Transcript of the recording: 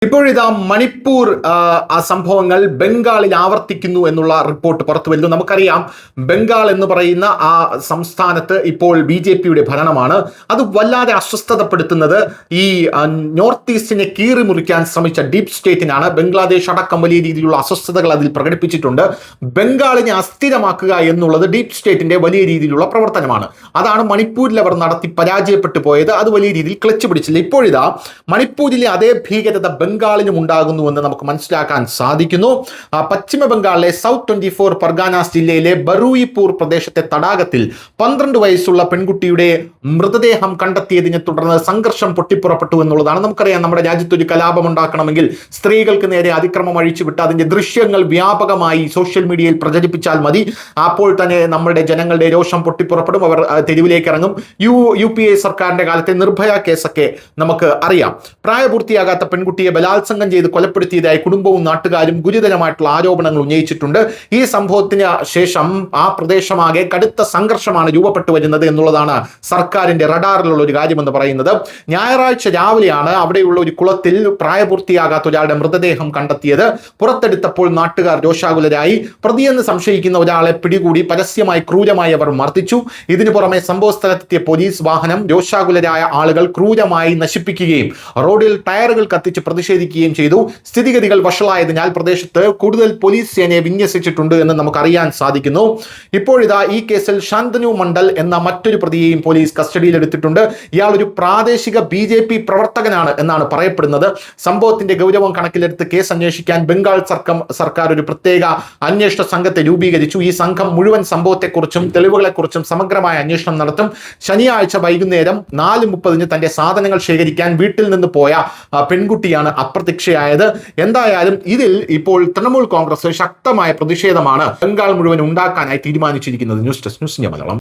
ഇപ്പോഴിതാ മണിപ്പൂർ സംഭവങ്ങൾ ബംഗാളിൽ ആവർത്തിക്കുന്നു എന്നുള്ള റിപ്പോർട്ട് പുറത്തു വരുന്നു. നമുക്കറിയാം, ബംഗാൾ എന്ന് പറയുന്ന ആ സംസ്ഥാനത്ത് ഇപ്പോൾ BJP-യുടെ ഭരണമാണ്. അത് വല്ലാതെ അസ്വസ്ഥതപ്പെടുത്തുന്നത് ഈ നോർത്ത് ഈസ്റ്റിനെ കീറി മുറിക്കാൻ ശ്രമിച്ച ഡീപ് സ്റ്റേറ്റിനാണ്. ബംഗ്ലാദേശ് അടക്കം വലിയ രീതിയിലുള്ള അസ്വസ്ഥതകൾ അതിൽ പ്രകടിപ്പിച്ചിട്ടുണ്ട്. ബംഗാളിനെ അസ്ഥിരമാക്കുക എന്നുള്ളത് ഡീപ് സ്റ്റേറ്റിന്റെ വലിയ രീതിയിലുള്ള പ്രവർത്തനമാണ്. അതാണ് മണിപ്പൂരിൽ അവർ നടത്തി പരാജയപ്പെട്ടു പോയത്. അത് വലിയ രീതിയിൽ ക്ലച്ച് പിടിച്ചില്ല. ഇപ്പോഴിതാ മണിപ്പൂരിലെ അതേ ഭീകരത ബംഗാളിനും ഉണ്ടാകുന്നുവെന്ന് നമുക്ക് മനസ്സിലാക്കാൻ സാധിക്കുന്നു. പശ്ചിമ ബംഗാളിലെ സൗത്ത് 24 പർഗാനാസ് ജില്ലയിലെ ബറൂയിപൂർ പ്രദേശത്തെ തടാകത്തിൽ 12 വയസ്സുള്ള പെൺകുട്ടിയുടെ മൃതദേഹം കണ്ടെത്തിയതിനെ തുടർന്ന് സംഘർഷം പൊട്ടിപ്പുറപ്പെട്ടു എന്നുള്ളതാണ്. നമുക്കറിയാം, നമ്മുടെ രാജ്യത്ത് ഒരു കലാപം ഉണ്ടാക്കണമെങ്കിൽ സ്ത്രീകൾക്ക് നേരെ അതിക്രമം അഴിച്ചുവിട്ട് അതിന്റെ ദൃശ്യങ്ങൾ വ്യാപകമായി സോഷ്യൽ മീഡിയയിൽ പ്രചരിപ്പിച്ചാൽ മതി. അപ്പോൾ തന്നെ നമ്മുടെ ജനങ്ങളുടെ രോഷം പൊട്ടിപ്പുറപ്പെടും. അവർ തെരുവിലേക്ക് ഇറങ്ങും. UPA സർക്കാരിന്റെ കാലത്തെ നിർഭയ കേസൊക്കെ നമുക്ക് അറിയാം. പ്രായപൂർത്തിയാകാത്ത പെൺകുട്ടിയെ ബലാത്സംഗം ചെയ്ത് കൊലപ്പെടുത്തിയതായി കുടുംബവും നാട്ടുകാരും ഗുരുതരമായിട്ടുള്ള ആരോപണങ്ങൾ ഉന്നയിച്ചിട്ടുണ്ട്. ഈ സംഭവത്തിന് ശേഷം ആ പ്രദേശമാകെ കടുത്ത സംഘർഷമാണ് രൂപപ്പെട്ടു വരുന്നത് എന്നുള്ളതാണ് സർക്കാരിന്റെ റഡാറിലുള്ള ഒരു കാര്യമെന്ന് പറയുന്നത്. ഞായറാഴ്ച രാവിലെയാണ് അവിടെയുള്ള ഒരു കുളത്തിൽ പ്രായപൂർത്തിയാകാത്ത ഒരാളുടെ മൃതദേഹം കണ്ടെത്തിയത്. പുറത്തെടുത്തപ്പോൾ നാട്ടുകാർ രോഷാകുലരായി. പ്രതിയെന്ന് സംശയിക്കുന്ന ഒരാളെ പിടികൂടി പരസ്യമായി ക്രൂരമായി അവർ മർദ്ദിച്ചു. ഇതിനു പുറമെ സംഭവ സ്ഥലത്തെത്തിയ പോലീസ് വാഹനം രോഷാകുലരായ ആളുകൾ ക്രൂരമായി നശിപ്പിക്കുകയും റോഡിൽ ടയറുകൾ കത്തിച്ച് പ്രതിഷേധിക്കുകയും ചെയ്തു. സ്ഥിതിഗതികൾ വഷളായതിനാൽ പ്രദേശത്ത് കൂടുതൽ പോലീസ് സേനയെ വിന്യസിച്ചിട്ടുണ്ട് എന്ന് നമുക്കറിയാൻ സാധിക്കുന്നു. ഇപ്പോഴിതാ ഈ കേസിൽ ശാന്തനു മണ്ഡൽ എന്ന മറ്റൊരു പ്രതിയെയും പോലീസ് കസ്റ്റഡിയിലെടുത്തിട്ടുണ്ട്. ഇയാൾ ഒരു പ്രാദേശിക BJP പ്രവർത്തകനാണ് എന്നാണ് പറയപ്പെടുന്നത്. സംഭവത്തിന്റെ ഗൗരവം കണക്കിലെടുത്ത് കേസ് അന്വേഷിക്കാൻ ബംഗാൾ സർക്കാർ ഒരു പ്രത്യേക അന്വേഷണ സംഘത്തെ രൂപീകരിച്ചു. ഈ സംഘം മുഴുവൻ സംഭവത്തെക്കുറിച്ചും തെളിവുകളെക്കുറിച്ചും സമഗ്രമായ അന്വേഷണം നടത്തും. ശനിയാഴ്ച വൈകുന്നേരം 4:30 തന്റെ സാധനങ്ങൾ ശേഖരിക്കാൻ വീട്ടിൽ നിന്ന് പോയ പെൺകുട്ടിയാണ് അപ്രത്യക്ഷയായത്. എന്തായാലും ഇതിൽ ഇപ്പോൾ തൃണമൂൽ കോൺഗ്രസ് ശക്തമായ പ്രതിഷേധമാണ് ബംഗാൾ മുഴുവൻ ഉണ്ടാക്കാനായി തീരുമാനിച്ചിരിക്കുന്നത്. News desk news India Malayalam.